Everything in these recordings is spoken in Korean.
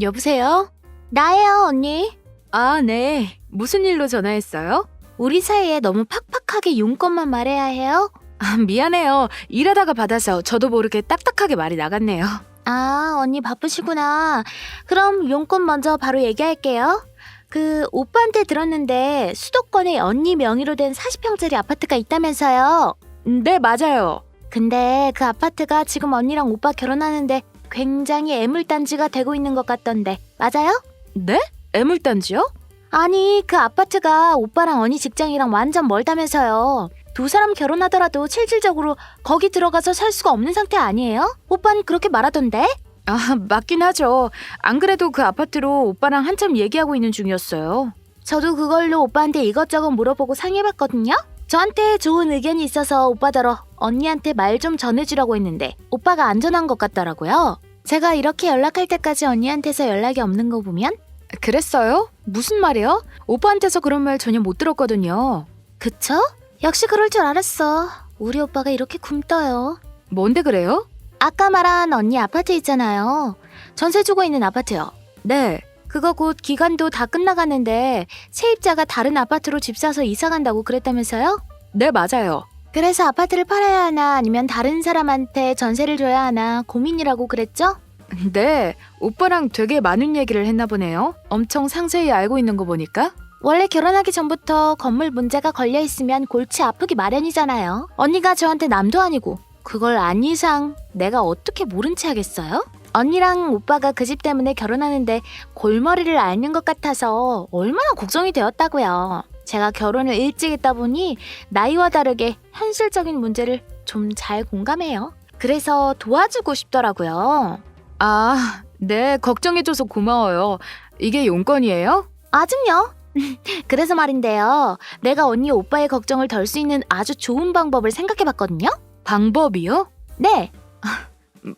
여보세요? 나예요, 언니. 아, 네. 무슨 일로 전화했어요? 우리 사이에 너무 팍팍하게 용건만 말해야 해요? 아, 미안해요. 일하다가 받아서 저도 모르게 딱딱하게 말이 나갔네요. 아, 언니 바쁘시구나. 그럼 용건 먼저 바로 얘기할게요. 오빠한테 들었는데 수도권에 언니 명의로 된 40평짜리 아파트가 있다면서요. 네, 맞아요. 근데 그 아파트가 지금 언니랑 오빠 결혼하는데 굉장히 애물단지가 되고 있는 것 같던데 맞아요? 네? 애물단지요? 아니 그 아파트가 오빠랑 언니 직장이랑 완전 멀다면서요. 두 사람 결혼하더라도 실질적으로 거기 들어가서 살 수가 없는 상태 아니에요? 오빠는 그렇게 말하던데? 아, 맞긴 하죠. 안 그래도 그 아파트로 오빠랑 한참 얘기하고 있는 중이었어요. 저도 그걸로 오빠한테 이것저것 물어보고 상의해봤거든요? 저한테 좋은 의견이 있어서 오빠더러 언니한테 말 좀 전해주라고 했는데 오빠가 안전한 것 같더라고요. 제가 이렇게 연락할 때까지 언니한테서 연락이 없는 거 보면 그랬어요? 무슨 말이요? 오빠한테서 그런 말 전혀 못 들었거든요. 그쵸? 역시 그럴 줄 알았어. 우리 오빠가 이렇게 굼떠요. 뭔데 그래요? 아까 말한 언니 아파트 있잖아요. 전세 주고 있는 아파트요. 네. 그거 곧 기간도 다 끝나가는데 세입자가 다른 아파트로 집 사서 이사 간다고 그랬다면서요? 네, 맞아요. 그래서 아파트를 팔아야 하나 아니면 다른 사람한테 전세를 줘야 하나 고민이라고 그랬죠? 네, 오빠랑 되게 많은 얘기를 했나 보네요. 엄청 상세히 알고 있는 거 보니까. 원래 결혼하기 전부터 건물 문제가 걸려있으면 골치 아프기 마련이잖아요. 언니가 저한테 남도 아니고 그걸 안 이상 내가 어떻게 모른 체 하겠어요? 언니랑 오빠가 그 집 때문에 결혼하는데 골머리를 앓는 것 같아서 얼마나 걱정이 되었다고요. 제가 결혼을 일찍 했다 보니 나이와 다르게 현실적인 문제를 좀 잘 공감해요. 그래서 도와주고 싶더라고요. 아, 네, 걱정해줘서 고마워요. 이게 용건이에요? 아직요? 그래서 말인데요. 내가 언니 오빠의 걱정을 덜 수 있는 아주 좋은 방법을 생각해봤거든요. 방법이요? 네,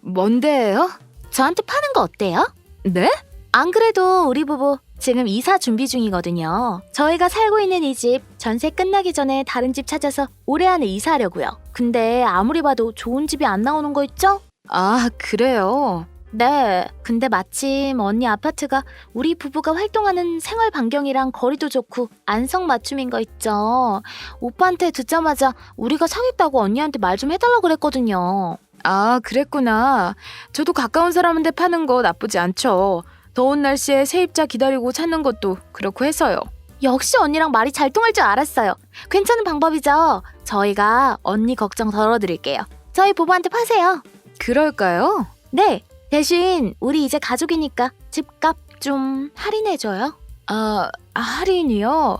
뭔데요? 저한테 파는 거 어때요? 네? 안 그래도 우리 부부 지금 이사 준비 중이거든요. 저희가 살고 있는 이 집 전세 끝나기 전에 다른 집 찾아서 올해 안에 이사하려고요. 근데 아무리 봐도 좋은 집이 안 나오는 거 있죠? 아, 그래요? 네, 근데 마침 언니 아파트가 우리 부부가 활동하는 생활 반경이랑 거리도 좋고 안성맞춤인 거 있죠. 오빠한테 듣자마자 우리가 사겠다고 언니한테 말 좀 해달라고 그랬거든요. 아, 그랬구나. 저도 가까운 사람한테 파는 거 나쁘지 않죠. 더운 날씨에 세입자 기다리고 찾는 것도 그렇고 해서요. 역시 언니랑 말이 잘 통할 줄 알았어요. 괜찮은 방법이죠. 저희가 언니 걱정 덜어드릴게요. 저희 부부한테 파세요. 그럴까요? 네, 대신 우리 이제 가족이니까 집값 좀 할인해줘요. 아, 할인이요?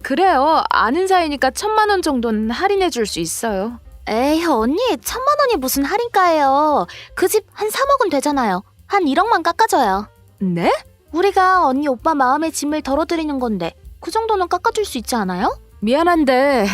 그래요. 아는 사이니까 1,000만 원 정도는 할인해 줄 수 있어요. 에이 언니 1,000만 원이 무슨 할인가예요. 그 집 한 3억은 되잖아요. 한 1억만 깎아줘요. 네? 우리가 언니 오빠 마음의 짐을 덜어드리는 건데 그 정도는 깎아줄 수 있지 않아요? 미안한데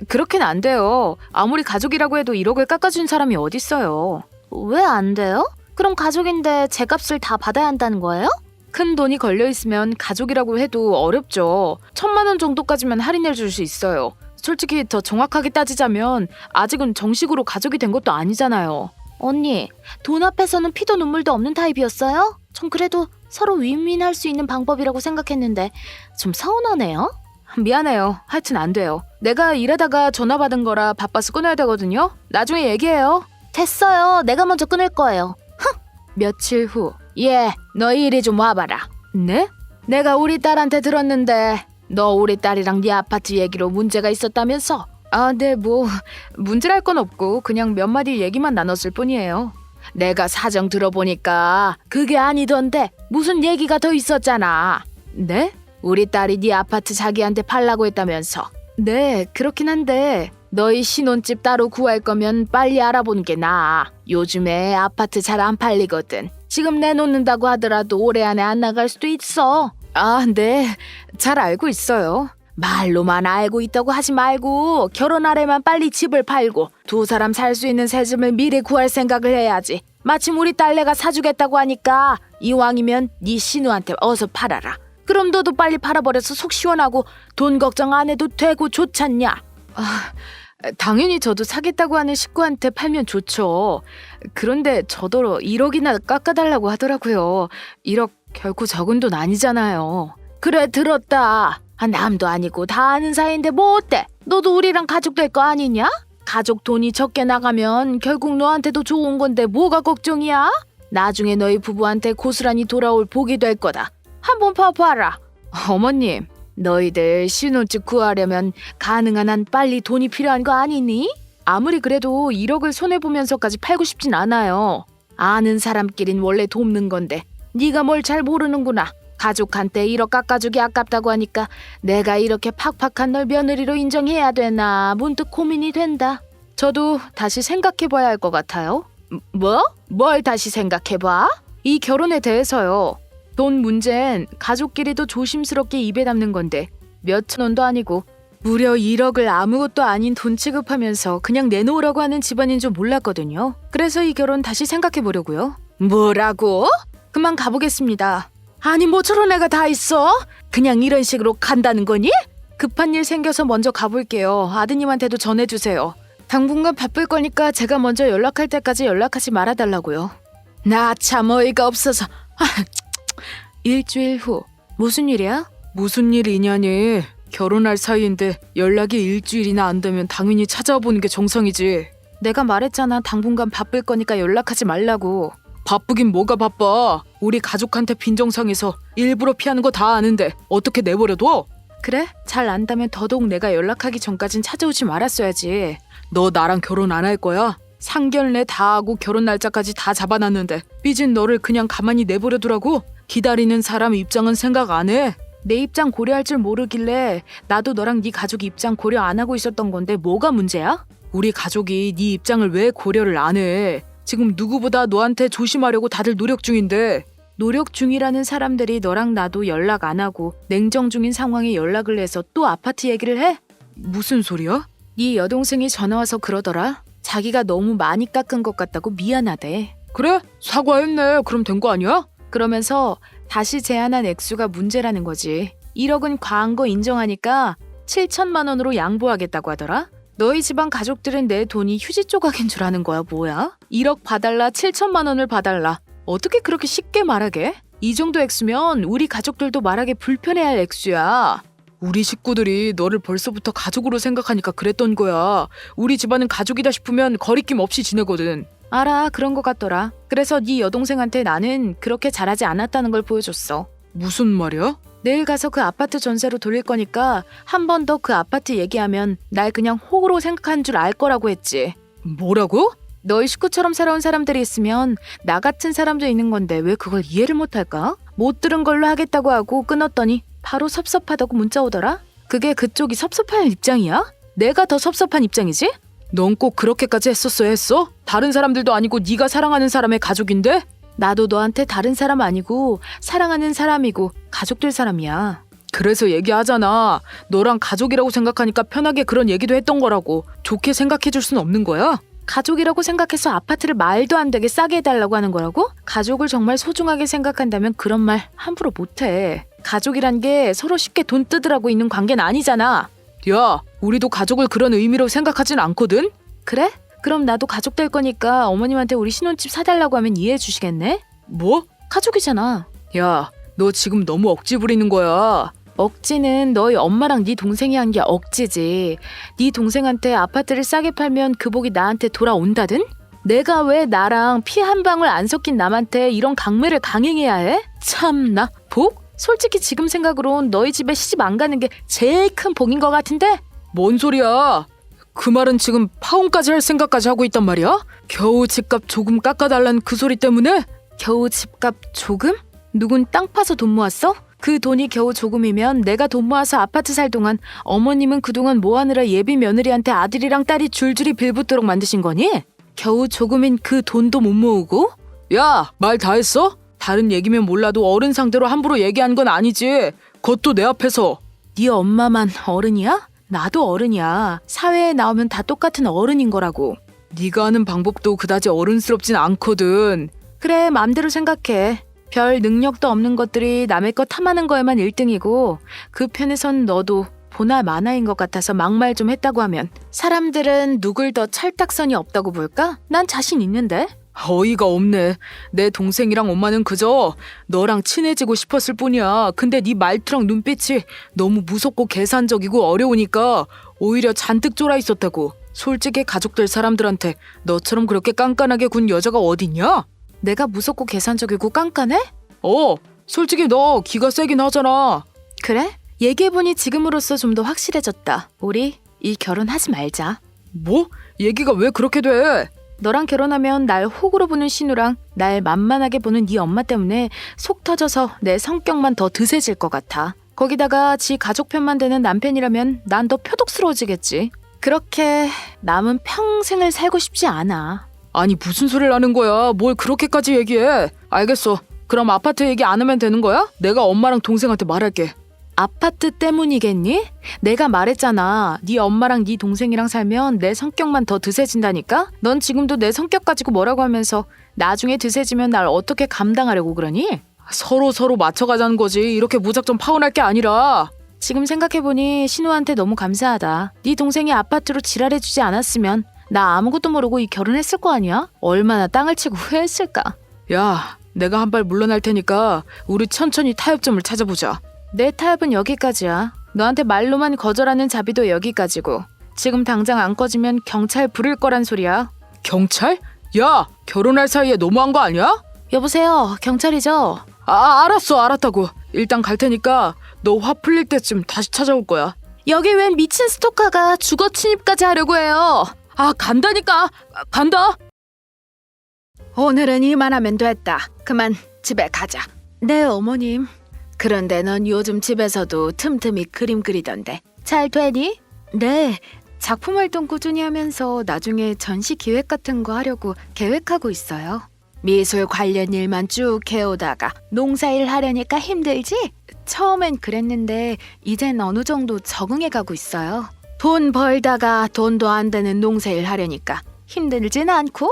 그렇게는 안 돼요. 아무리 가족이라고 해도 1억을 깎아준 사람이 어딨어요. 왜 안 돼요? 그럼 가족인데 제 값을 다 받아야 한다는 거예요? 큰 돈이 걸려있으면 가족이라고 해도 어렵죠. 1,000만 원 정도까지만 할인해 줄 수 있어요. 솔직히 더 정확하게 따지자면 아직은 정식으로 가족이 된 것도 아니잖아요. 언니, 돈 앞에서는 피도 눈물도 없는 타입이었어요? 전 그래도 서로 윈윈할 수 있는 방법이라고 생각했는데 좀 서운하네요. 미안해요. 하여튼 안 돼요. 내가 일하다가 전화 받은 거라 바빠서 끊어야 되거든요. 나중에 얘기해요. 됐어요. 내가 먼저 끊을 거예요. 며칠 후. 너희 이리 좀 와봐라. 네? 내가 우리 딸한테 들었는데 너 우리 딸이랑 네 아파트 얘기로 문제가 있었다면서? 아, 네, 문제랄 건 없고 그냥 몇 마디 얘기만 나눴을 뿐이에요. 내가 사정 들어보니까 그게 아니던데 무슨 얘기가 더 있었잖아. 네? 우리 딸이 네 아파트 자기한테 팔라고 했다면서. 네, 그렇긴 한데 너희 신혼집 따로 구할 거면 빨리 알아보는 게 나아. 요즘에 아파트 잘 안 팔리거든. 지금 내놓는다고 하더라도 올해 안에 안 나갈 수도 있어. 아, 네. 잘 알고 있어요. 말로만 알고 있다고 하지 말고 결혼하려면 빨리 집을 팔고 두 사람 살 수 있는 새 집을 미리 구할 생각을 해야지. 마침 우리 딸내가 사주겠다고 하니까 이왕이면 네 신우한테 어서 팔아라. 그럼 너도 빨리 팔아버려서 속 시원하고 돈 걱정 안 해도 되고 좋잖냐. 아, 당연히 저도 사겠다고 하는 식구한테 팔면 좋죠. 그런데 저도 1억이나 깎아달라고 하더라고요. 1억 결코 적은 돈 아니잖아요. 그래 들었다. 남도 아니고 다 아는 사이인데 뭐 어때? 너도 우리랑 가족 될 거 아니냐? 가족 돈이 적게 나가면 결국 너한테도 좋은 건데 뭐가 걱정이야? 나중에 너희 부부한테 고스란히 돌아올 복이 될 거다. 한번 봐봐라. 어머님, 너희들 신혼집 구하려면 가능한 한 빨리 돈이 필요한 거 아니니? 아무리 그래도 1억을 손해보면서까지 팔고 싶진 않아요. 아는 사람끼린 원래 돕는 건데 네가 뭘 잘 모르는구나. 가족한테 1억 깎아주기 아깝다고 하니까 내가 이렇게 팍팍한 널 며느리로 인정해야 되나 문득 고민이 된다. 저도 다시 생각해봐야 할 것 같아요. 뭐? 뭘 다시 생각해봐? 이 결혼에 대해서요. 돈 문제는 가족끼리도 조심스럽게 입에 담는 건데 몇천 원도 아니고 무려 1억을 아무것도 아닌 돈 취급하면서 그냥 내놓으라고 하는 집안인 줄 몰랐거든요. 그래서 이 결혼 다시 생각해보려고요. 뭐라고? 그만 가보겠습니다. 아니 뭐 저런 애가 다 있어? 그냥 이런 식으로 간다는 거니? 급한 일 생겨서 먼저 가볼게요. 아드님한테도 전해주세요. 당분간 바쁠 거니까 제가 먼저 연락할 때까지 연락하지 말아달라고요. 나 참 어이가 없어서. 일주일 후. 무슨 일이야? 무슨 일이냐니. 결혼할 사이인데 연락이 일주일이나 안 되면 당연히 찾아와 보는 게 정상이지. 내가 말했잖아. 당분간 바쁠 거니까 연락하지 말라고. 바쁘긴 뭐가 바빠. 우리 가족한테 빈정상해서 일부러 피하는 거 다 아는데 어떻게 내버려둬? 그래? 잘 안다면 더더욱 내가 연락하기 전까진 찾아오지 말았어야지. 너 나랑 결혼 안 할 거야? 상견례 다 하고 결혼 날짜까지 다 잡아놨는데 삐진 너를 그냥 가만히 내버려두라고? 기다리는 사람 입장은 생각 안 해? 내 입장 고려할 줄 모르길래 나도 너랑 네 가족 입장 고려 안 하고 있었던 건데 뭐가 문제야? 우리 가족이 네 입장을 왜 고려를 안 해? 지금 누구보다 너한테 조심하려고 다들 노력 중인데. 노력 중이라는 사람들이 너랑 나도 연락 안 하고 냉정 중인 상황에 연락을 해서 또 아파트 얘기를 해? 무슨 소리야? 네 여동생이 전화와서 그러더라. 자기가 너무 많이 깎은 것 같다고 미안하대. 그래? 사과했네. 그럼 된 거 아니야? 그러면서 다시 제안한 액수가 문제라는 거지. 1억은 과한 거 인정하니까 7천만 원으로 양보하겠다고 하더라. 너희 집안 가족들은 내 돈이 휴지 조각인 줄 아는 거야 뭐야? 1억 봐달라 7천만 원을 봐달라. 어떻게 그렇게 쉽게 말하게? 이 정도 액수면 우리 가족들도 말하기 불편해할 액수야. 우리 식구들이 너를 벌써부터 가족으로 생각하니까 그랬던 거야. 우리 집안은 가족이다 싶으면 거리낌 없이 지내거든. 알아. 그런 거 같더라. 그래서 네 여동생한테 나는 그렇게 잘하지 않았다는 걸 보여줬어. 무슨 말이야? 내일 가서 그 아파트 전세로 돌릴 거니까 한 번 더 그 아파트 얘기하면 날 그냥 호구로 생각한 줄 알 거라고 했지. 뭐라고? 너희 식구처럼 살아온 사람들이 있으면 나 같은 사람도 있는 건데 왜 그걸 이해를 못할까? 못 들은 걸로 하겠다고 하고 끊었더니 바로 섭섭하다고 문자 오더라? 그게 그쪽이 섭섭할 입장이야? 내가 더 섭섭한 입장이지? 넌 꼭 그렇게까지 했었어야 했어? 다른 사람들도 아니고 네가 사랑하는 사람의 가족인데? 나도 너한테 다른 사람 아니고 사랑하는 사람이고 가족될 사람이야. 그래서 얘기하잖아. 너랑 가족이라고 생각하니까 편하게 그런 얘기도 했던 거라고. 좋게 생각해줄 순 없는 거야? 가족이라고 생각해서 아파트를 말도 안 되게 싸게 해달라고 하는 거라고? 가족을 정말 소중하게 생각한다면 그런 말 함부로 못해. 가족이란 게 서로 쉽게 돈 뜯으라고 있는 관계는 아니잖아. 야, 우리도 가족을 그런 의미로 생각하진 않거든? 그래? 그럼 나도 가족 될 거니까 어머님한테 우리 신혼집 사달라고 하면 이해해 주시겠네? 뭐? 가족이잖아. 야, 너 지금 너무 억지 부리는 거야. 억지는 너희 엄마랑 네 동생이 한 게 억지지. 네 동생한테 아파트를 싸게 팔면 그 복이 나한테 돌아온다든? 내가 왜 나랑 피 한 방울 안 섞인 남한테 이런 강매를 강행해야 해? 참나. 복? 솔직히 지금 생각으론 너희 집에 시집 안 가는 게 제일 큰 복인 것 같은데? 뭔 소리야? 그 말은 지금 파혼까지 할 생각까지 하고 있단 말이야? 겨우 집값 조금 깎아달라는 그 소리 때문에? 겨우 집값 조금? 누군 땅 파서 돈 모았어? 그 돈이 겨우 조금이면 내가 돈 모아서 아파트 살 동안 어머님은 그동안 뭐 하느라 예비 며느리한테 아들이랑 딸이 줄줄이 빌붙도록 만드신 거니? 겨우 조금인 그 돈도 못 모으고? 야, 말 다 했어? 다른 얘기면 몰라도 어른 상대로 함부로 얘기한 건 아니지. 그것도 내 앞에서. 네 엄마만 어른이야? 나도 어른이야. 사회에 나오면 다 똑같은 어른인 거라고. 네가 하는 방법도 그다지 어른스럽진 않거든. 그래, 맘대로 생각해. 별 능력도 없는 것들이 남의 것 탐하는 거에만 1등이고 그 편에선 너도 보나 마나인 것 같아서 막말 좀 했다고 하면 사람들은 누굴 더 찰떡선이 없다고 볼까? 난 자신 있는데. 어이가 없네. 내 동생이랑 엄마는 그저 너랑 친해지고 싶었을 뿐이야. 근데 네 말투랑 눈빛이 너무 무섭고 계산적이고 어려우니까 오히려 잔뜩 쫄아 있었다고. 솔직히 가족들 사람들한테 너처럼 그렇게 깐깐하게 군 여자가 어딨냐? 내가 무섭고 계산적이고 깐깐해? 솔직히 너 기가 세긴 하잖아. 그래? 얘기해보니 지금으로써 좀 더 확실해졌다. 우리 이 결혼하지 말자. 뭐? 얘기가 왜 그렇게 돼? 너랑 결혼하면 날 호구로 보는 신우랑 날 만만하게 보는 네 엄마 때문에 속 터져서 내 성격만 더 드세질 것 같아. 거기다가 지 가족 편만 되는 남편이라면 난 더 표독스러워지겠지. 그렇게 남은 평생을 살고 싶지 않아. 아니 무슨 소리를 하는 거야? 뭘 그렇게까지 얘기해? 알겠어. 그럼 아파트 얘기 안 하면 되는 거야? 내가 엄마랑 동생한테 말할게. 아파트 때문이겠니? 내가 말했잖아. 네 엄마랑 네 동생이랑 살면 내 성격만 더 드세진다니까? 넌 지금도 내 성격 가지고 뭐라고 하면서 나중에 드세지면 날 어떻게 감당하려고 그러니? 서로 맞춰가자는 거지. 이렇게 무작정 파혼할 게 아니라. 지금 생각해보니 신우한테 너무 감사하다. 네 동생이 아파트로 지랄해주지 않았으면 나 아무것도 모르고 이 결혼했을 거 아니야? 얼마나 땅을 치고 후회했을까? 야, 내가 한 발 물러날 테니까 우리 천천히 타협점을 찾아보자. 내 타협은 여기까지야. 너한테 말로만 거절하는 자비도 여기까지고. 지금 당장 안 꺼지면 경찰 부를 거란 소리야. 경찰? 야, 결혼할 사이에 너무한 거 아니야? 여보세요, 경찰이죠? 알았다고. 일단 갈 테니까 너 화 풀릴 때쯤 다시 찾아올 거야. 여기 웬 미친 스토커가 주거 침입까지 하려고 해요. 간다니까. 간다. 오늘은 이만하면 됐다. 그만 집에 가자. 네, 어머님. 그런데 넌 요즘 집에서도 틈틈이 그림 그리던데 잘 되니? 네, 작품 활동 꾸준히 하면서 나중에 전시 기획 같은 거 하려고 계획하고 있어요. 미술 관련 일만 쭉 해오다가 농사일 하려니까 힘들지? 처음엔 그랬는데 이젠 어느 정도 적응해가고 있어요. 돈 벌다가 돈도 안 되는 농사일 하려니까 힘들진 않고?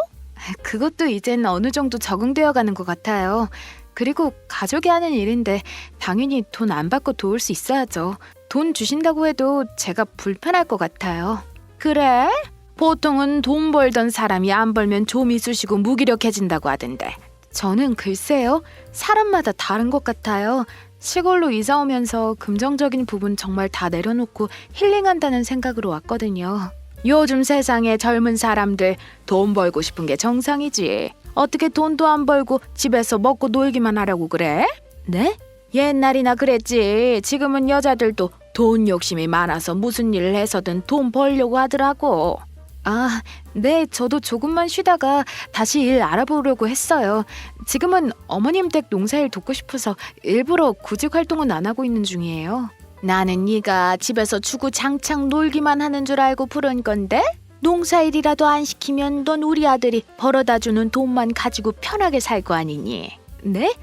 그것도 이젠 어느 정도 적응되어 가는 것 같아요. 그리고 가족이 하는 일인데 당연히 돈 안 받고 도울 수 있어야죠. 돈 주신다고 해도 제가 불편할 것 같아요. 그래? 보통은 돈 벌던 사람이 안 벌면 좀이 쑤시고 무기력해진다고 하던데 저는 글쎄요. 사람마다 다른 것 같아요. 시골로 이사 오면서 긍정적인 부분 정말 다 내려놓고 힐링한다는 생각으로 왔거든요. 요즘 세상에 젊은 사람들 돈 벌고 싶은 게 정상이지. 어떻게 돈도 안 벌고 집에서 먹고 놀기만 하려고 그래? 네? 옛날이나 그랬지. 지금은 여자들도 돈 욕심이 많아서 무슨 일을 해서든 돈 벌려고 하더라고. 네, 저도 조금만 쉬다가 다시 일 알아보려고 했어요. 지금은 어머님 댁 농사일 돕고 싶어서 일부러 구직 활동은 안 하고 있는 중이에요. 나는 네가 집에서 주구장창 놀기만 하는 줄 알고 부른 건데? 농사일이라도 안 시키면 넌 우리 아들이 벌어다 주는 돈만 가지고 편하게 살 거 아니니? 네?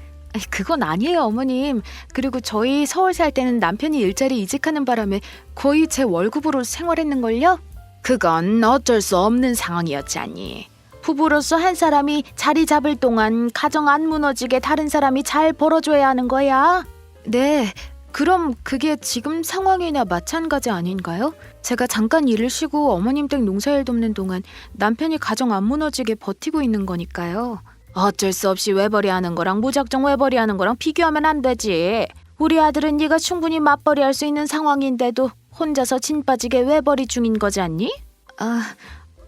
그건 아니에요, 어머님. 그리고 저희 서울 살 때는 남편이 일자리 이직하는 바람에 거의 제 월급으로 생활했는걸요? 그건 어쩔 수 없는 상황이었잖니. 부부로서 한 사람이 자리 잡을 동안 가정 안 무너지게 다른 사람이 잘 벌어줘야 하는 거야. 네, 그럼 그게 지금 상황이나 마찬가지 아닌가요? 제가 잠깐 일을 쉬고 어머님 댁 농사일 돕는 동안 남편이 가정 안 무너지게 버티고 있는 거니까요. 어쩔 수 없이 외벌이 하는 거랑 무작정 외벌이 하는 거랑 비교하면 안 되지. 우리 아들은 네가 충분히 맞벌이 할 수 있는 상황인데도 혼자서 진 빠지게 외벌이 중인 거지 않니?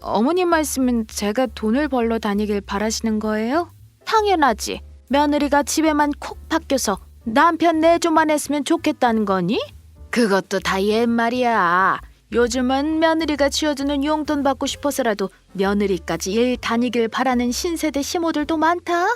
어머님 말씀은 제가 돈을 벌러 다니길 바라시는 거예요? 당연하지. 며느리가 집에만 콕 박혀서 남편 내조만 했으면 좋겠다는 거니? 그것도 다 옛말이야. 요즘은 며느리가 쥐어주는 용돈 받고 싶어서라도 며느리까지 일 다니길 바라는 신세대 시모들도 많다.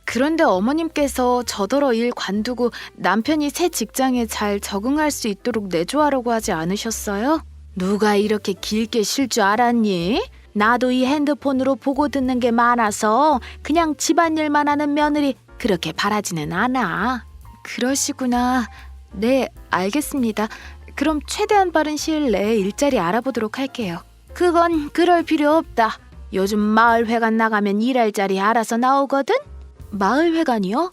그런데 어머님께서 저더러 일 관두고 남편이 새 직장에 잘 적응할 수 있도록 내조하라고 하지 않으셨어요? 누가 이렇게 길게 쉴 줄 알았니? 나도 이 핸드폰으로 보고 듣는 게 많아서 그냥 집안일만 하는 며느리 그렇게 바라지는 않아. 그러시구나. 네, 알겠습니다. 그럼 최대한 빠른 시일 내에 일자리 알아보도록 할게요. 그건 그럴 필요 없다. 요즘 마을회관 나가면 일할 자리 알아서 나오거든? 마을회관이요?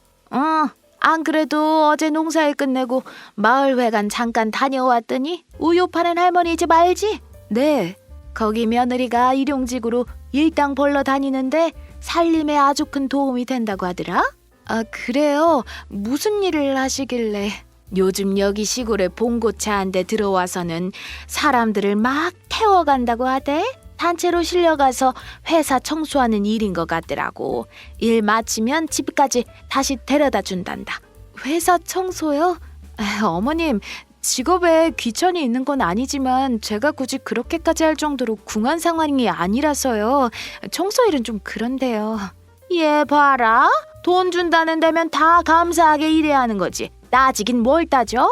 안 그래도 어제 농사일 끝내고 마을회관 잠깐 다녀왔더니 우유 파는 할머니 집 알지? 네. 거기 며느리가 일용직으로 일당 벌러 다니는데 살림에 아주 큰 도움이 된다고 하더라. 아, 그래요? 무슨 일을 하시길래? 요즘 여기 시골에 봉고차 한 대 들어와서는 사람들을 막 태워간다고 하대. 단체로 실려가서 회사 청소하는 일인 것 같더라고. 일 마치면 집까지 다시 데려다 준단다. 회사 청소요? 어머님, 직업에 귀천이 있는 건 아니지만 제가 굳이 그렇게까지 할 정도로 궁한 상황이 아니라서요. 청소 일은 좀 그런데요. 얘 봐라. 돈 준다는 데면 다 감사하게 일해야 하는 거지. 따지긴 뭘 따져?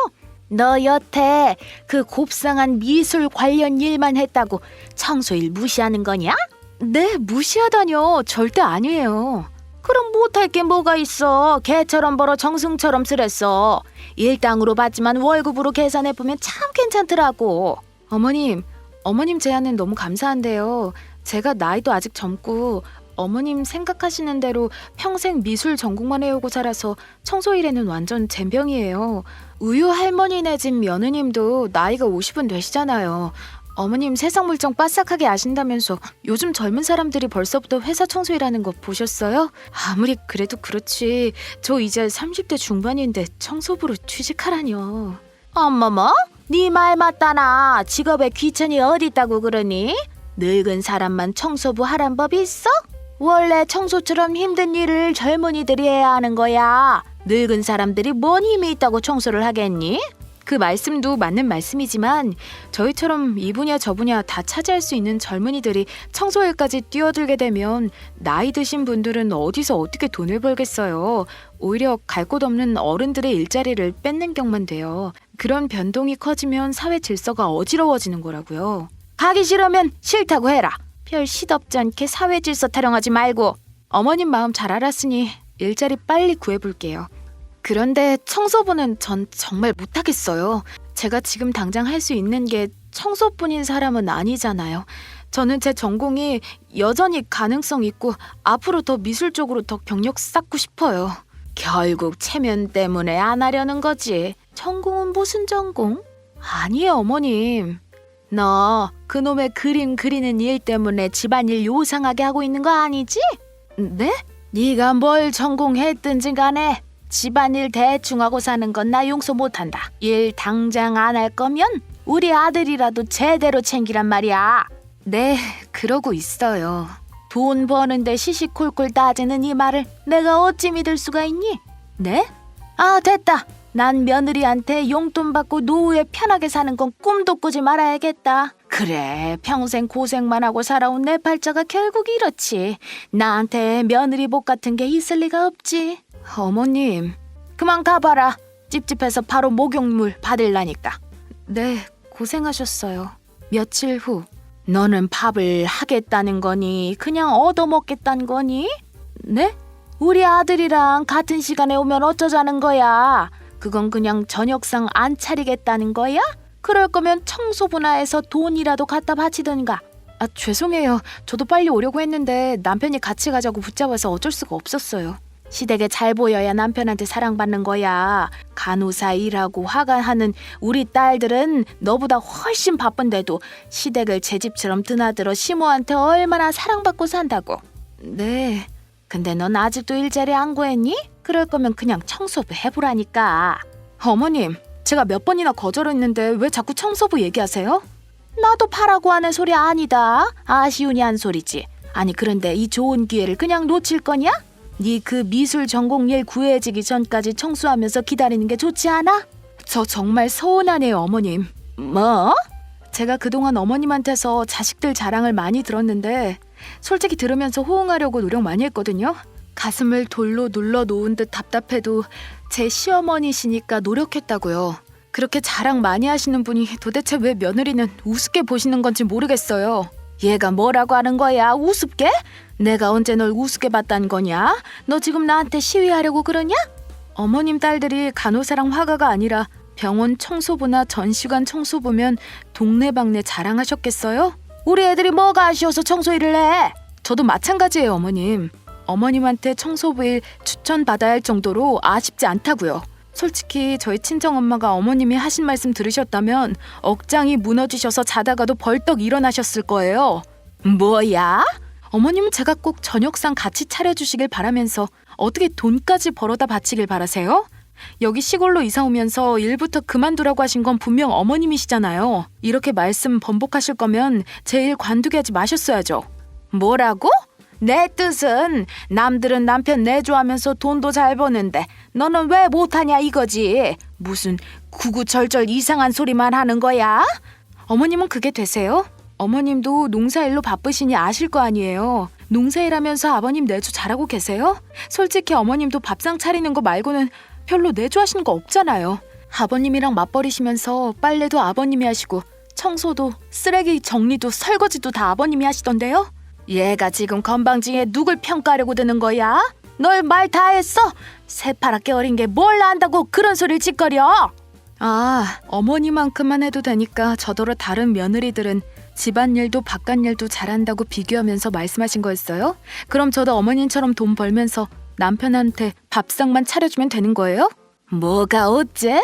너 여태 그 곱상한 미술 관련 일만 했다고 청소일 무시하는 거냐? 네, 무시하다뇨. 절대 아니에요. 그럼 못할 게 뭐가 있어. 개처럼 벌어 정승처럼 쓰랬어. 일당으로 받지만 월급으로 계산해보면 참 괜찮더라고. 어머님 제안은 너무 감사한데요. 제가 나이도 아직 젊고 어머님 생각하시는 대로 평생 미술 전공만 해오고 살아서 청소일에는 완전 젬병이에요. 우유 할머니네 집 며느님도 나이가 50은 되시잖아요. 어머님 세상 물정 빠삭하게 아신다면서 요즘 젊은 사람들이 벌써부터 회사 청소일하는 거 보셨어요? 아무리 그래도 그렇지 저 이제 30대 중반인데 청소부로 취직하라뇨. 어머머? 네 말 맞다나. 직업에 귀천이 어딨다고 그러니? 늙은 사람만 청소부 하란 법이 있어? 원래 청소처럼 힘든 일을 젊은이들이 해야 하는 거야. 늙은 사람들이 뭔 힘이 있다고 청소를 하겠니? 그 말씀도 맞는 말씀이지만 저희처럼 이 분야 저 분야 다 차지할 수 있는 젊은이들이 청소일까지 뛰어들게 되면 나이 드신 분들은 어디서 어떻게 돈을 벌겠어요. 오히려 갈 곳 없는 어른들의 일자리를 뺏는 격만 돼요. 그런 변동이 커지면 사회 질서가 어지러워지는 거라고요. 가기 싫으면 싫다고 해라. 별 시덥지 않게 사회 질서 타령하지 말고. 어머님 마음 잘 알았으니 일자리 빨리 구해볼게요. 그런데 청소부는 전 정말 못하겠어요. 제가 지금 당장 할 수 있는 게 청소뿐인 사람은 아니잖아요. 저는 제 전공이 여전히 가능성 있고 앞으로 더 미술 쪽으로 더 경력 쌓고 싶어요. 결국 체면 때문에 안 하려는 거지. 전공은 무슨 전공? 아니에요, 어머님. 너 그놈의 그림 그리는 일 때문에 집안일 요상하게 하고 있는 거 아니지? 네? 네가 뭘 전공했든지 간에 집안일 대충 하고 사는 건 나 용서 못한다. 일 당장 안 할 거면 우리 아들이라도 제대로 챙기란 말이야. 네, 그러고 있어요. 돈 버는데 시시콜콜 따지는 이 말을 내가 어찌 믿을 수가 있니? 네? 아, 됐다. 난 며느리한테 용돈 받고 노후에 편하게 사는 건 꿈도 꾸지 말아야겠다. 그래, 평생 고생만 하고 살아온 내 팔자가 결국 이렇지. 나한테 며느리 복 같은 게 있을 리가 없지. 어머님, 그만 가봐라. 찝찝해서 바로 목욕물 받을라니까. 네, 고생하셨어요. 며칠 후, 너는 밥을 하겠다는 거니 그냥 얻어먹겠다는 거니? 네? 우리 아들이랑 같은 시간에 오면 어쩌자는 거야. 그건 그냥 저녁상 안 차리겠다는 거야? 그럴 거면 청소부나 해서 돈이라도 갖다 바치든가. 아, 죄송해요. 저도 빨리 오려고 했는데 남편이 같이 가자고 붙잡아서 어쩔 수가 없었어요. 시댁에 잘 보여야 남편한테 사랑받는 거야. 간호사 일하고 화가하는 우리 딸들은 너보다 훨씬 바쁜데도 시댁을 제 집처럼 드나들어 시모한테 얼마나 사랑받고 산다고. 네, 근데 넌 아직도 일자리 안 구했니? 그럴 거면 그냥 청소부 해보라니까. 어머님, 제가 몇 번이나 거절했는데 왜 자꾸 청소부 얘기하세요? 나도 파라고 하는 소리 아니다. 아쉬우니 한 소리지. 아니 그런데 이 좋은 기회를 그냥 놓칠 거냐? 네 그 미술 전공 일 구해지기 전까지 청소하면서 기다리는 게 좋지 않아? 저 정말 서운하네요, 어머님. 뭐? 제가 그동안 어머님한테서 자식들 자랑을 많이 들었는데 솔직히 들으면서 호응하려고 노력 많이 했거든요. 가슴을 돌로 눌러 놓은 듯 답답해도 제 시어머니시니까 노력했다고요. 그렇게 자랑 많이 하시는 분이 도대체 왜 며느리는 우습게 보시는 건지 모르겠어요. 얘가 뭐라고 하는 거야? 우습게? 내가 언제 널 우습게 봤단 거냐? 너 지금 나한테 시위하려고 그러냐? 어머님 딸들이 간호사랑 화가가 아니라 병원 청소부나 전시관 청소부면 동네방네 자랑하셨겠어요? 우리 애들이 뭐가 아쉬워서 청소 일을 해? 저도 마찬가지예요, 어머님. 어머님한테 청소부일 추천받아야 할 정도로 아쉽지 않다고요. 솔직히 저희 친정엄마가 어머님이 하신 말씀 들으셨다면 억장이 무너지셔서 자다가도 벌떡 일어나셨을 거예요. 뭐야? 어머님은 제가 꼭 저녁상 같이 차려주시길 바라면서 어떻게 돈까지 벌어다 바치길 바라세요? 여기 시골로 이사 오면서 일부터 그만두라고 하신 건 분명 어머님이시잖아요. 이렇게 말씀 번복하실 거면 제 일 관두게 하지 마셨어야죠. 뭐라고? 내 뜻은 남들은 남편 내조하면서 돈도 잘 버는데 너는 왜 못하냐 이거지. 무슨 구구절절 이상한 소리만 하는 거야? 어머님은 그게 되세요? 어머님도 농사일로 바쁘시니 아실 거 아니에요. 농사일하면서 아버님 내조 잘하고 계세요? 솔직히 어머님도 밥상 차리는 거 말고는 별로 내조하시는 거 없잖아요. 아버님이랑 맞벌이시면서 빨래도 아버님이 하시고 청소도 쓰레기 정리도 설거지도 다 아버님이 하시던데요? 얘가 지금 건방지게 누굴 평가하려고 드는 거야? 널 말 다 했어? 새파랗게 어린 게 뭘 안다고 그런 소리를 짓거려? 아, 어머니만큼만 해도 되니까 저더러 다른 며느리들은 집안일도 바깥일도 잘한다고 비교하면서 말씀하신 거였어요? 그럼 저도 어머님처럼 돈 벌면서 남편한테 밥상만 차려주면 되는 거예요? 뭐가 어째?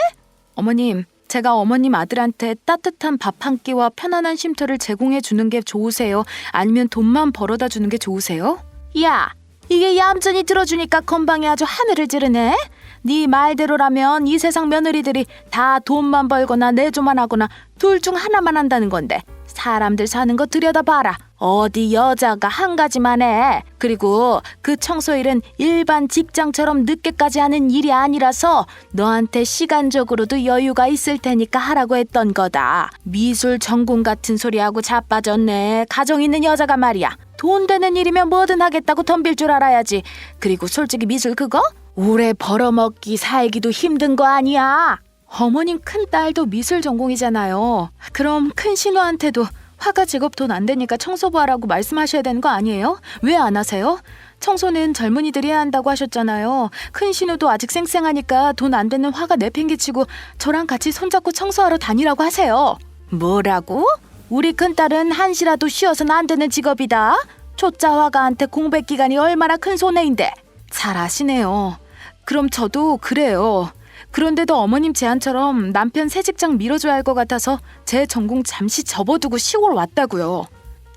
어머님, 제가 어머님 아들한테 따뜻한 밥 한 끼와 편안한 쉼터를 제공해 주는 게 좋으세요? 아니면 돈만 벌어다 주는 게 좋으세요? 야, 이게 얌전히 들어주니까 건방이 아주 하늘을 찌르네? 네 말대로라면 이 세상 며느리들이 다 돈만 벌거나 내조만 하거나 둘 중 하나만 한다는 건데 사람들 사는 거 들여다봐라. 어디 여자가 한 가지만 해. 그리고 그 청소일은 일반 직장처럼 늦게까지 하는 일이 아니라서 너한테 시간적으로도 여유가 있을 테니까 하라고 했던 거다. 미술 전공 같은 소리하고 자빠졌네. 가정 있는 여자가 말이야. 돈 되는 일이면 뭐든 하겠다고 덤빌 줄 알아야지. 그리고 솔직히 미술 그거? 오래 벌어먹기 살기도 힘든 거 아니야. 어머님 큰딸도 미술 전공이잖아요. 그럼 큰 신우한테도 화가 제법 돈 안 되니까 청소부 하라고 말씀하셔야 되는 거 아니에요? 왜 안 하세요? 청소는 젊은이들이 해야 한다고 하셨잖아요. 큰 신우도 아직 쌩쌩하니까 돈 안 되는 화가 내팽개치고 저랑 같이 손잡고 청소하러 다니라고 하세요. 뭐라고? 우리 큰딸은 한시라도 쉬어서는 안 되는 직업이다. 초짜 화가한테 공백 기간이 얼마나 큰 손해인데. 잘 아시네요. 그럼 저도 그래요. 그런데도 어머님 제안처럼 남편 새 직장 밀어줘야 할 것 같아서 제 전공 잠시 접어두고 시골 왔다고요.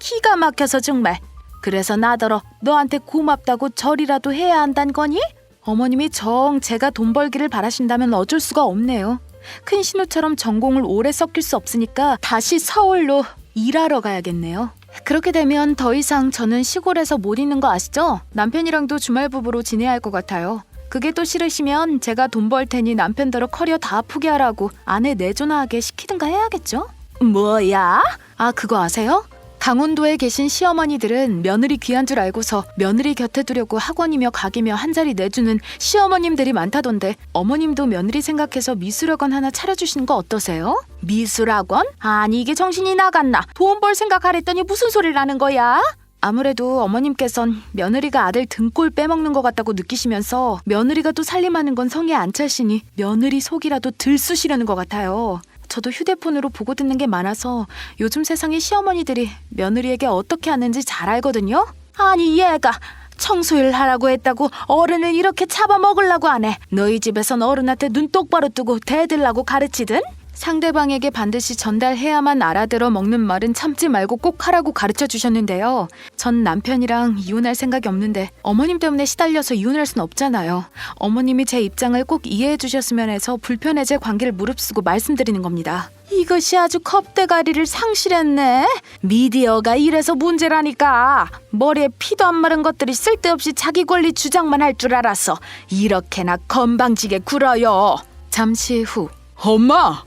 기가 막혀서 정말. 그래서 나더러 너한테 고맙다고 절이라도 해야 한단 거니? 어머님이 정 제가 돈 벌기를 바라신다면 어쩔 수가 없네요. 큰 신우처럼 전공을 오래 섞일 수 없으니까 다시 서울로 일하러 가야겠네요. 그렇게 되면 더 이상 저는 시골에서 못 있는 거 아시죠? 남편이랑도 주말 부부로 지내야 할 것 같아요. 그게 또 싫으시면 제가 돈 벌 테니 남편더러 커리어 다 아프게 하라고 아내 내조나 하게 시키든가 해야겠죠? 뭐야? 아, 그거 아세요? 강원도에 계신 시어머니들은 며느리 귀한 줄 알고서 며느리 곁에 두려고 학원이며 가게며 한 자리 내주는 시어머님들이 많다던데 어머님도 며느리 생각해서 미술학원 하나 차려주시는 거 어떠세요? 미술학원? 아니 이게 정신이 나갔나? 돈 벌 생각하랬더니 무슨 소리를 하는 거야? 아무래도 어머님께선 며느리가 아들 등골 빼먹는 것 같다고 느끼시면서 며느리가 또 살림하는 건 성에 안 차시니 며느리 속이라도 들쑤시려는 것 같아요. 저도 휴대폰으로 보고 듣는 게 많아서 요즘 세상의 시어머니들이 며느리에게 어떻게 하는지 잘 알거든요. 아니 얘가 청소일 하라고 했다고 어른을 이렇게 잡아먹으려고 하네. 너희 집에선 어른한테 눈 똑바로 뜨고 대들라고 가르치든? 상대방에게 반드시 전달해야만 알아들어 먹는 말은 참지 말고 꼭 하라고 가르쳐 주셨는데요. 전 남편이랑 이혼할 생각이 없는데 어머님 때문에 시달려서 이혼할 순 없잖아요. 어머님이 제 입장을 꼭 이해해 주셨으면 해서 불편해질 관계를 무릅쓰고 말씀드리는 겁니다. 이것이 아주 겁대가리를 상실했네. 미디어가 이래서 문제라니까. 머리에 피도 안 마른 것들이 쓸데없이 자기 권리 주장만 할 줄 알았어. 이렇게나 건방지게 굴어요. 잠시 후. 엄마!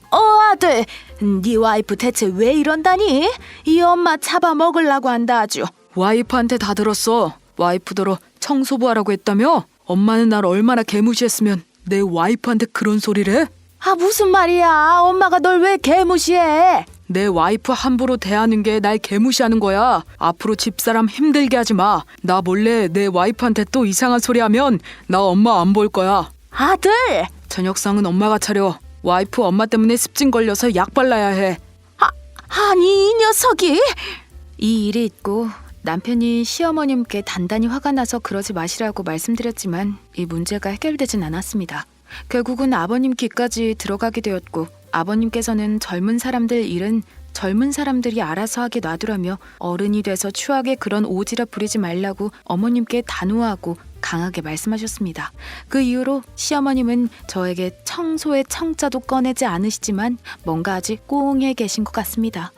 아들, 네 와이프 대체 왜 이런다니? 이 엄마 잡아먹으려고 한다 아주. 와이프한테 다 들었어. 와이프더러 청소부 하라고 했다며? 엄마는 날 얼마나 개무시했으면 내 와이프한테 그런 소리를 해? 아 무슨 말이야. 엄마가 널 왜 개무시해? 내 와이프 함부로 대하는 게 날 개무시하는 거야. 앞으로 집사람 힘들게 하지 마. 나 몰래 내 와이프한테 또 이상한 소리 하면 나 엄마 안 볼 거야. 아들! 저녁상은 엄마가 차려. 와이프 엄마 때문에 습진 걸려서 약 발라야 해. 아니 이 녀석이. 이 일이 있고 남편이 시어머님께 단단히 화가 나서 그러지 마시라고 말씀드렸지만 이 문제가 해결되진 않았습니다. 결국은 아버님 귀까지 들어가게 되었고 아버님께서는 젊은 사람들 일은 젊은 사람들이 알아서 하게 놔두라며 어른이 돼서 추하게 그런 오지랖 부리지 말라고 어머님께 단호하고 강하게 말씀하셨습니다. 그 이후로 시어머님은 저에게 청소의 청자도 꺼내지 않으시지만 뭔가 아직 꽁해 계신 것 같습니다.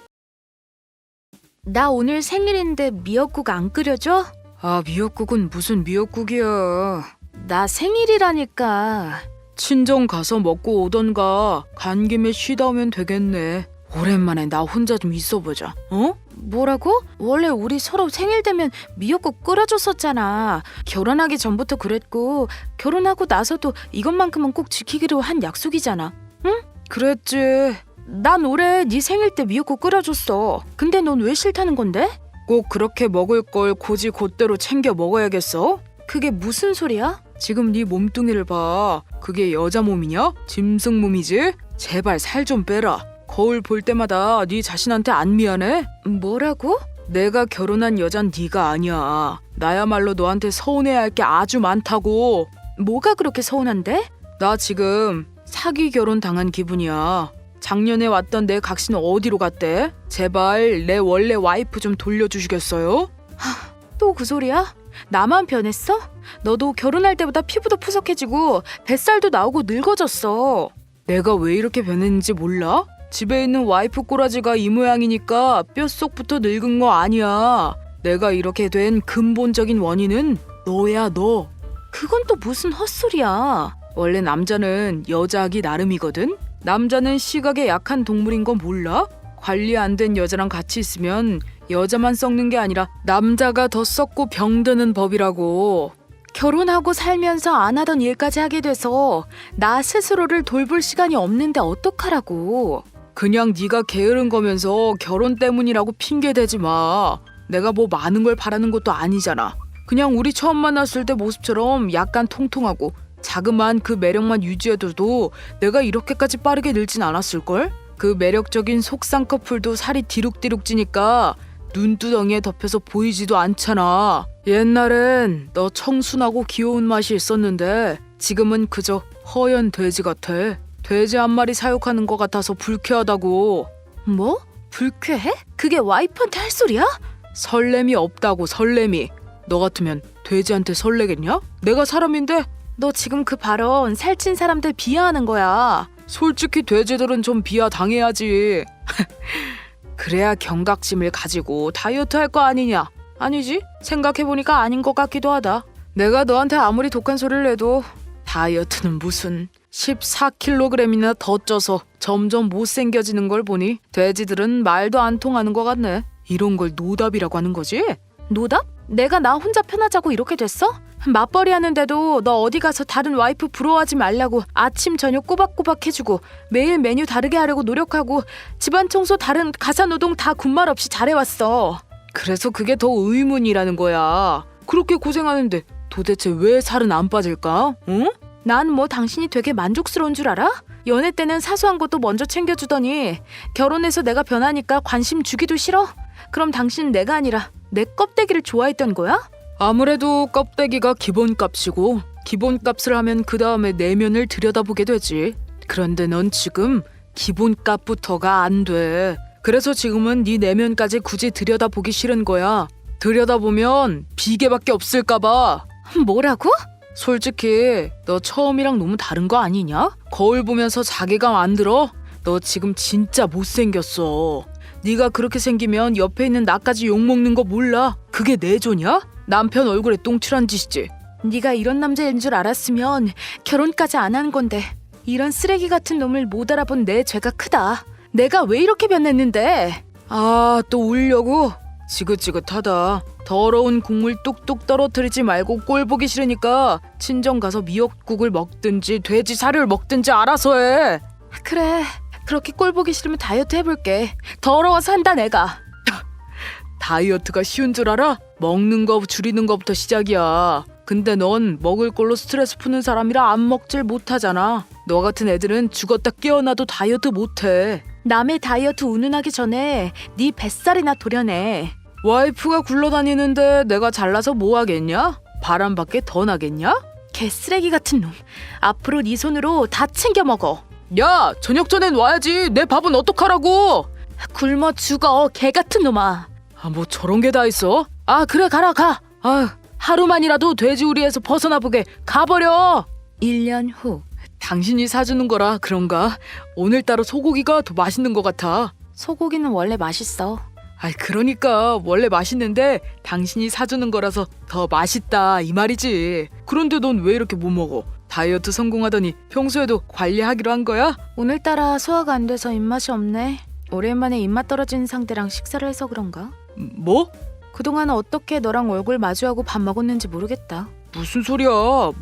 나 오늘 생일인데 미역국 안 끓여줘? 아, 미역국은 무슨 미역국이야. 나 생일이라니까. 친정 가서 먹고 오던가 간 김에 쉬다 오면 되겠네. 오랜만에 나 혼자 좀 있어보자. 어? 뭐라고? 원래 우리 서로 생일 되면 미역국 끓여줬었잖아. 결혼하기 전부터 그랬고 결혼하고 나서도 이것만큼은 꼭 지키기로 한 약속이잖아. 응? 그랬지. 난 올해 네 생일 때 미역국 끓여줬어. 근데 넌 왜 싫다는 건데? 꼭 그렇게 먹을 걸 고지 곧대로 챙겨 먹어야겠어? 그게 무슨 소리야? 지금 네 몸뚱이를 봐. 그게 여자 몸이냐? 짐승 몸이지? 제발 살 좀 빼라. 거울 볼 때마다 네 자신한테 안 미안해? 뭐라고? 내가 결혼한 여잔 네가 아니야. 나야말로 너한테 서운해야 할 게 아주 많다고. 뭐가 그렇게 서운한데? 나 지금 사기 결혼 당한 기분이야. 작년에 왔던 내 각시는 어디로 갔대? 제발 내 원래 와이프 좀 돌려주시겠어요? 또 그 소리야? 나만 변했어? 너도 결혼할 때보다 피부도 푸석해지고 뱃살도 나오고 늙어졌어. 내가 왜 이렇게 변했는지 몰라? 집에 있는 와이프 꼬라지가 이 모양이니까 뼛속부터 늙은 거 아니야. 내가 이렇게 된 근본적인 원인은 너야, 너. 그건 또 무슨 헛소리야. 원래 남자는 여자하기 나름이거든. 남자는 시각에 약한 동물인 거 몰라? 관리 안 된 여자랑 같이 있으면 여자만 썩는 게 아니라 남자가 더 썩고 병드는 법이라고. 결혼하고 살면서 안 하던 일까지 하게 돼서 나 스스로를 돌볼 시간이 없는데 어떡하라고. 그냥 네가 게으른 거면서 결혼 때문이라고 핑계대지 마. 내가 뭐 많은 걸 바라는 것도 아니잖아. 그냥 우리 처음 만났을 때 모습처럼 약간 통통하고 자그마한 그 매력만 유지해둬도 내가 이렇게까지 빠르게 늙진 않았을걸? 그 매력적인 속상 커플도 살이 디룩디룩 찌니까 눈두덩이에 덮여서 보이지도 않잖아. 옛날엔 너 청순하고 귀여운 맛이 있었는데 지금은 그저 허연 돼지 같아. 돼지 한 마리 사육하는 것 같아서 불쾌하다고. 뭐? 불쾌해? 그게 와이프한테 할 소리야? 설렘이 없다고, 설렘이. 너 같으면 돼지한테 설레겠냐? 내가 사람인데? 너 지금 그 발언 살찐 사람들 비하하는 거야. 솔직히 돼지들은 좀 비하 당해야지. 그래야 경각심을 가지고 다이어트 할 거 아니냐? 아니지? 생각해보니까 아닌 것 같기도 하다. 내가 너한테 아무리 독한 소리를 해도 다이어트는 무슨 14kg이나 더 쪄서 점점 못생겨지는 걸 보니 돼지들은 말도 안 통하는 것 같네. 이런 걸 노답이라고 하는 거지? 노답? 내가 나 혼자 편하자고 이렇게 됐어? 맞벌이 하는데도 너 어디 가서 다른 와이프 부러워하지 말라고 아침 저녁 꼬박꼬박 해주고 매일 메뉴 다르게 하려고 노력하고 집안 청소 다른 가사노동 다 군말 없이 잘해왔어. 그래서 그게 더 의문이라는 거야. 그렇게 고생하는데 도대체 왜 살은 안 빠질까? 응? 난 뭐 당신이 되게 만족스러운 줄 알아? 연애 때는 사소한 것도 먼저 챙겨주더니 결혼해서 내가 변하니까 관심 주기도 싫어? 그럼 당신은 내가 아니라 내 껍데기를 좋아했던 거야? 아무래도 껍데기가 기본값이고 기본값을 하면 그 다음에 내면을 들여다보게 되지. 그런데 넌 지금 기본값부터가 안 돼. 그래서 지금은 네 내면까지 굳이 들여다보기 싫은 거야. 들여다보면 비계밖에 없을까 봐. 뭐라고? 솔직히 너 처음이랑 너무 다른 거 아니냐? 거울 보면서 자괴감 안 들어? 너 지금 진짜 못생겼어. 네가 그렇게 생기면 옆에 있는 나까지 욕먹는 거 몰라? 그게 내 존이야? 남편 얼굴에 똥칠한 짓이지. 네가 이런 남자인 줄 알았으면 결혼까지 안 한 건데 이런 쓰레기 같은 놈을 못 알아본 내 죄가 크다. 내가 왜 이렇게 변했는데? 아, 또 울려고? 지긋지긋하다. 더러운 국물 뚝뚝 떨어뜨리지 말고 꼴 보기 싫으니까 친정 가서 미역국을 먹든지 돼지 살을 먹든지 알아서 해. 그래, 그렇게 꼴 보기 싫으면 다이어트 해볼게. 더러워서 한다 내가. 다이어트가 쉬운 줄 알아? 먹는 거 줄이는 거부터 시작이야. 근데 넌 먹을 걸로 스트레스 푸는 사람이라 안 먹질 못하잖아. 너 같은 애들은 죽었다 깨어나도 다이어트 못해. 남의 다이어트 운운하기 전에 네 뱃살이나 도려내. 와이프가 굴러다니는데 내가 잘나서 뭐 하겠냐? 바람밖에 더 나겠냐? 개쓰레기 같은 놈. 앞으로 네 손으로 다 챙겨 먹어. 야, 저녁 전엔 와야지. 내 밥은 어떡하라고? 굶어 죽어, 개 같은 놈아. 뭐 저런 게 다 있어? 그래, 가라, 가. 하루만이라도 돼지우리에서 벗어나 보게. 가버려. 1년 후. 당신이 사주는 거라 그런가? 오늘따라 소고기가 더 맛있는 것 같아. 소고기는 원래 맛있어. 그러니까 원래 맛있는데 당신이 사주는 거라서 더 맛있다 이 말이지. 그런데 넌 왜 이렇게 못 먹어? 다이어트 성공하더니 평소에도 관리하기로 한 거야? 오늘따라 소화가 안 돼서 입맛이 없네. 오랜만에 입맛 떨어진 상대랑 식사를 해서 그런가? 뭐? 그동안 어떻게 너랑 얼굴 마주하고 밥 먹었는지 모르겠다. 무슨 소리야?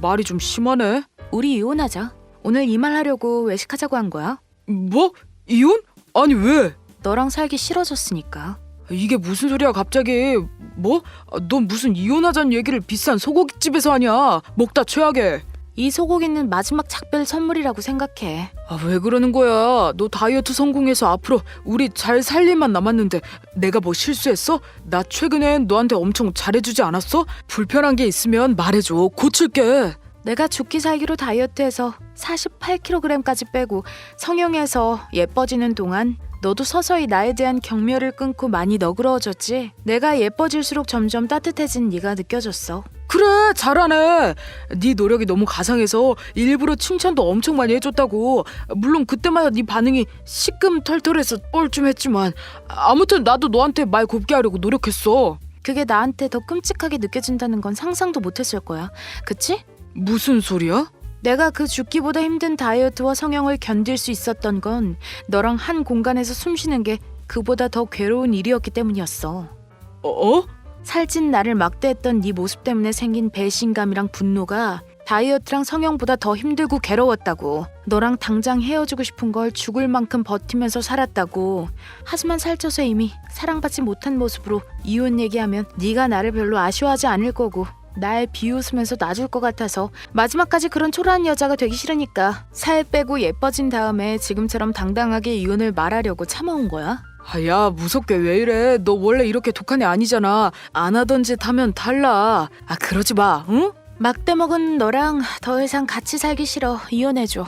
말이 좀 심하네. 우리 이혼하자. 오늘 이 말 하려고 외식하자고 한 거야. 뭐? 이혼? 아니 왜? 너랑 살기 싫어졌으니까. 이게 무슨 소리야 갑자기. 뭐? 넌 무슨 이혼하자는 얘기를 비싼 소고기집에서 하냐. 먹다 최악에. 이 소고기는 마지막 작별 선물이라고 생각해. 왜 그러는 거야? 너 다이어트 성공해서 앞으로 우리 잘 살 일만 남았는데 내가 뭐 실수했어? 나 최근엔 너한테 엄청 잘해주지 않았어? 불편한 게 있으면 말해줘. 고칠게. 내가 죽기 살기로 다이어트해서 48kg까지 빼고 성형해서 예뻐지는 동안 너도 서서히 나에 대한 경멸을 끊고 많이 너그러워졌지. 내가 예뻐질수록 점점 따뜻해진 네가 느껴졌어. 그래, 잘하네. 네 노력이 너무 가상해서 일부러 칭찬도 엄청 많이 해줬다고. 물론 그때마다 네 반응이 시끔털털해서 뻘쭘했지만 아무튼 나도 너한테 말 곱게 하려고 노력했어. 그게 나한테 더 끔찍하게 느껴진다는 건 상상도 못했을 거야. 그치? 무슨 소리야? 내가 그 죽기보다 힘든 다이어트와 성형을 견딜 수 있었던 건 너랑 한 공간에서 숨쉬는 게 그보다 더 괴로운 일이었기 때문이었어. 살찐 나를 막대했던 네 모습 때문에 생긴 배신감이랑 분노가 다이어트랑 성형보다 더 힘들고 괴로웠다고. 너랑 당장 헤어지고 싶은 걸 죽을 만큼 버티면서 살았다고. 하지만 살쪄서 이미 사랑받지 못한 모습으로 이혼 얘기하면 네가 나를 별로 아쉬워하지 않을 거고 날 비웃으면서 놔줄 것 같아서 마지막까지 그런 초라한 여자가 되기 싫으니까 살 빼고 예뻐진 다음에 지금처럼 당당하게 이혼을 말하려고 참아온 거야. 야, 무섭게 왜 이래? 너 원래 이렇게 독한 애 아니잖아. 안 하던 짓 하면 달라. 그러지 마, 응? 막대 먹은 너랑 더 이상 같이 살기 싫어. 이혼해줘.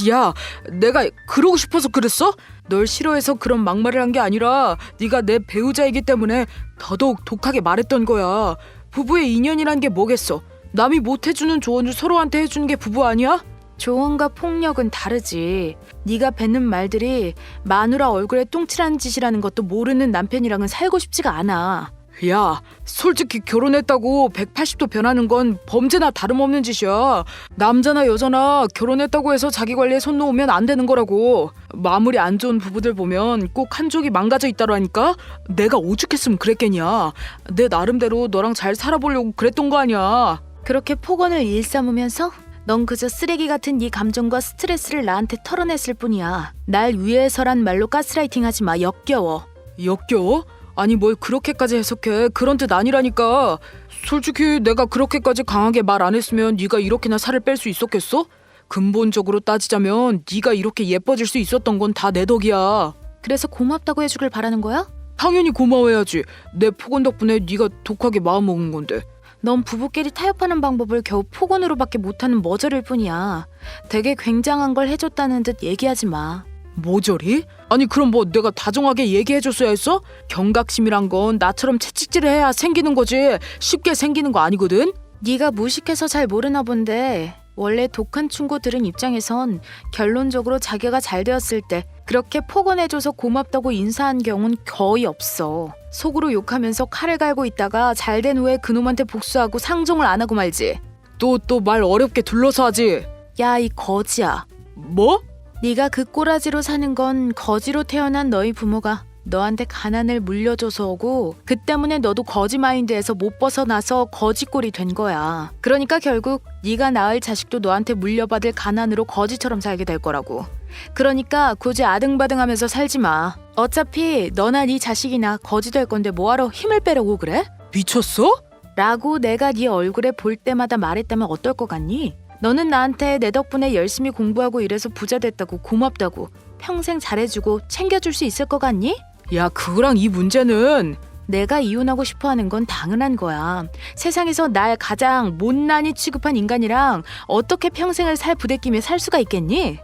야, 내가 그러고 싶어서 그랬어? 널 싫어해서 그런 막말을 한 게 아니라 네가 내 배우자이기 때문에 더더욱 독하게 말했던 거야. 부부의 인연이란 게 뭐겠어? 남이 못 해주는 조언을 서로한테 해주는 게 부부 아니야? 조언과 폭력은 다르지. 네가 뱉는 말들이 마누라 얼굴에 똥칠하는 짓이라는 것도 모르는 남편이랑은 살고 싶지가 않아. 야, 솔직히 결혼했다고 180도 변하는 건 범죄나 다름없는 짓이야. 남자나 여자나 결혼했다고 해서 자기 관리에 손 놓으면 안 되는 거라고. 마무리 안 좋은 부부들 보면 꼭 한쪽이 망가져 있다라니까. 내가 오죽했으면 그랬겠냐. 내 나름대로 너랑 잘 살아보려고 그랬던 거 아니야. 그렇게 폭언을 일삼으면서 넌 그저 쓰레기 같은 네 감정과 스트레스를 나한테 털어냈을 뿐이야. 날 위해서란 말로 가스라이팅하지 마. 역겨워. 역겨워? 아니 뭘 그렇게까지 해석해. 그런 뜻 아니라니까. 솔직히 내가 그렇게까지 강하게 말 안 했으면 네가 이렇게나 살을 뺄 수 있었겠어? 근본적으로 따지자면 네가 이렇게 예뻐질 수 있었던 건 다 내 덕이야. 그래서 고맙다고 해주길 바라는 거야? 당연히 고마워해야지. 내 폭언 덕분에 네가 독하게 마음먹은 건데. 넌 부부끼리 타협하는 방법을 겨우 폭언으로밖에 못하는 머저릴 뿐이야. 되게 굉장한 걸 해줬다는 듯 얘기하지 마. 모조리? 아니 그럼 뭐 내가 다정하게 얘기해줬어야 했어? 경각심이란 건 나처럼 채찍질을 해야 생기는 거지 쉽게 생기는 거 아니거든? 네가 무식해서 잘 모르나 본데 원래 독한 충고들은 입장에선 결론적으로 자기가 잘 되었을 때 그렇게 폭언해줘서 고맙다고 인사한 경우는 거의 없어. 속으로 욕하면서 칼을 갈고 있다가 잘된 후에 그놈한테 복수하고 상종을 안 하고 말지. 또 말 어렵게 둘러서 하지. 야, 이 거지야. 뭐? 네가 그 꼬라지로 사는 건 거지로 태어난 너희 부모가 너한테 가난을 물려줘서고 그 때문에 너도 거지 마인드에서 못 벗어나서 거지꼴이 된 거야. 그러니까 결국 네가 낳을 자식도 너한테 물려받을 가난으로 거지처럼 살게 될 거라고. 그러니까 굳이 아등바등하면서 살지 마. 어차피 너나 네 자식이나 거지 될 건데 뭐하러 힘을 빼려고 그래? 미쳤어? 라고 내가 네 얼굴에 볼 때마다 말했다면 어떨 것 같니? 너는 나한테 내 덕분에 열심히 공부하고 이래서 부자 됐다고 고맙다고 평생 잘해주고 챙겨줄 수 있을 것 같니? 야, 그거랑 이 문제는 내가 이혼하고 싶어하는 건 당연한 거야. 세상에서 날 가장 못난이 취급한 인간이랑 어떻게 평생을 살 부대끼며 살 수가 있겠니?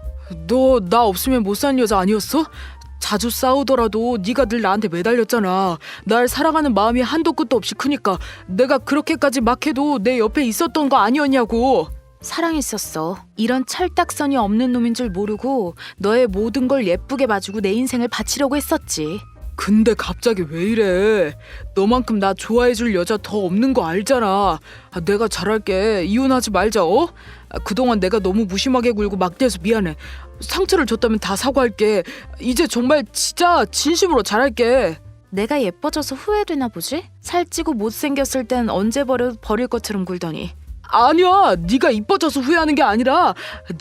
너 나 없으면 못 사는 여자 아니었어? 자주 싸우더라도 네가 늘 나한테 매달렸잖아. 날 사랑하는 마음이 한도 끝도 없이 크니까 내가 그렇게까지 막 해도 내 옆에 있었던 거 아니었냐고. 사랑했었어. 이런 철딱선이 없는 놈인 줄 모르고 너의 모든 걸 예쁘게 봐주고 내 인생을 바치려고 했었지. 근데 갑자기 왜 이래? 너만큼 나 좋아해줄 여자 더 없는 거 알잖아. 내가 잘할게. 이혼하지 말자. 어? 그동안 내가 너무 무심하게 굴고 막대해서 미안해. 상처를 줬다면 다 사과할게. 이제 정말 진짜 진심으로 잘할게. 내가 예뻐져서 후회되나 보지? 살찌고 못생겼을 땐 언제 버릴 것처럼 굴더니. 아니야, 네가 이뻐져서 후회하는 게 아니라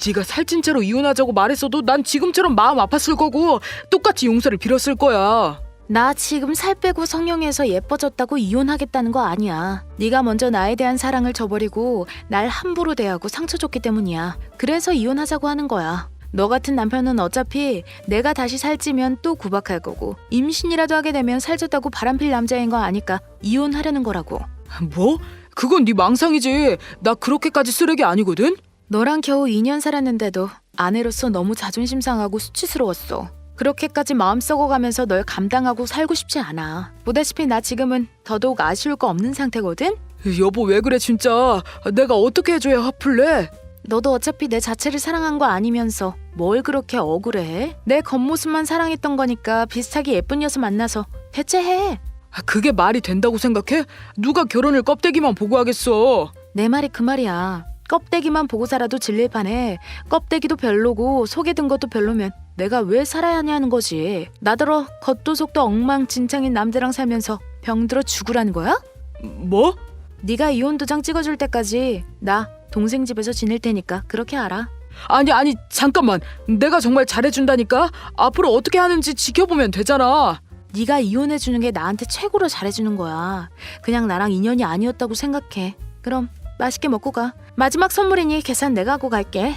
네가 살찐 채로 이혼하자고 말했어도 난 지금처럼 마음 아팠을 거고 똑같이 용서를 빌었을 거야. 나 지금 살 빼고 성형해서 예뻐졌다고 이혼하겠다는 거 아니야. 네가 먼저 나에 대한 사랑을 저버리고 날 함부로 대하고 상처 줬기 때문이야. 그래서 이혼하자고 하는 거야. 너 같은 남편은 어차피 내가 다시 살찌면 또 구박할 거고 임신이라도 하게 되면 살쪘다고 바람필 남자인 거 아니까 이혼하려는 거라고. 뭐? 그건 네 망상이지. 나 그렇게까지 쓰레기 아니거든. 너랑 겨우 2년 살았는데도 아내로서 너무 자존심 상하고 수치스러웠어. 그렇게까지 마음 썩어가면서 널 감당하고 살고 싶지 않아. 보다시피 나 지금은 더더욱 아쉬울 거 없는 상태거든? 여보 왜 그래 진짜. 내가 어떻게 해줘야 화풀 내? 너도 어차피 내 자체를 사랑한 거 아니면서 뭘 그렇게 억울해? 내 겉모습만 사랑했던 거니까 비슷하게 예쁜 여자 만나서 대체해. 그게 말이 된다고 생각해? 누가 결혼을 껍데기만 보고 하겠어. 내 말이 그 말이야. 껍데기만 보고 살아도 질릴 판에 껍데기도 별로고 속에 든 것도 별로면 내가 왜 살아야 하냐는 거지. 나더러 겉도 속도 엉망진창인 남자랑 살면서 병들어 죽으라는 거야? 뭐? 네가 이혼 도장 찍어줄 때까지 나 동생 집에서 지낼 테니까 그렇게 알아. 아니 잠깐만. 내가 정말 잘해준다니까. 앞으로 어떻게 하는지 지켜보면 되잖아. 네가 이혼해주는 게 나한테 최고로 잘해주는 거야. 그냥 나랑 인연이 아니었다고 생각해. 그럼 맛있게 먹고 가. 마지막 선물이니 계산 내가 하고 갈게.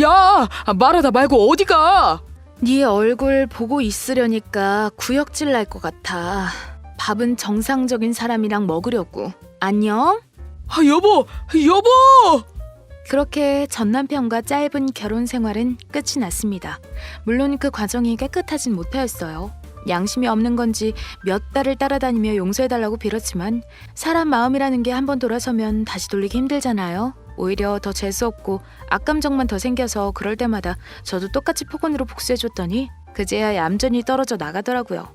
야, 말하다 말고 어디 가? 네 얼굴 보고 있으려니까 구역질 날 것 같아. 밥은 정상적인 사람이랑 먹으려고. 안녕? 여보. 그렇게 전 남편과 짧은 결혼 생활은 끝이 났습니다. 물론 그 과정이 깨끗하진 못하였어요. 양심이 없는 건지 몇 달을 따라다니며 용서해달라고 빌었지만 사람 마음이라는 게 한번 돌아서면 다시 돌리기 힘들잖아요. 오히려 더 재수없고 악감정만 더 생겨서 그럴 때마다 저도 똑같이 폭언으로 복수해줬더니 그제야 얌전히 떨어져 나가더라고요.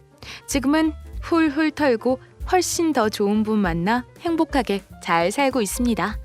지금은 훌훌 털고 훨씬 더 좋은 분 만나 행복하게 잘 살고 있습니다.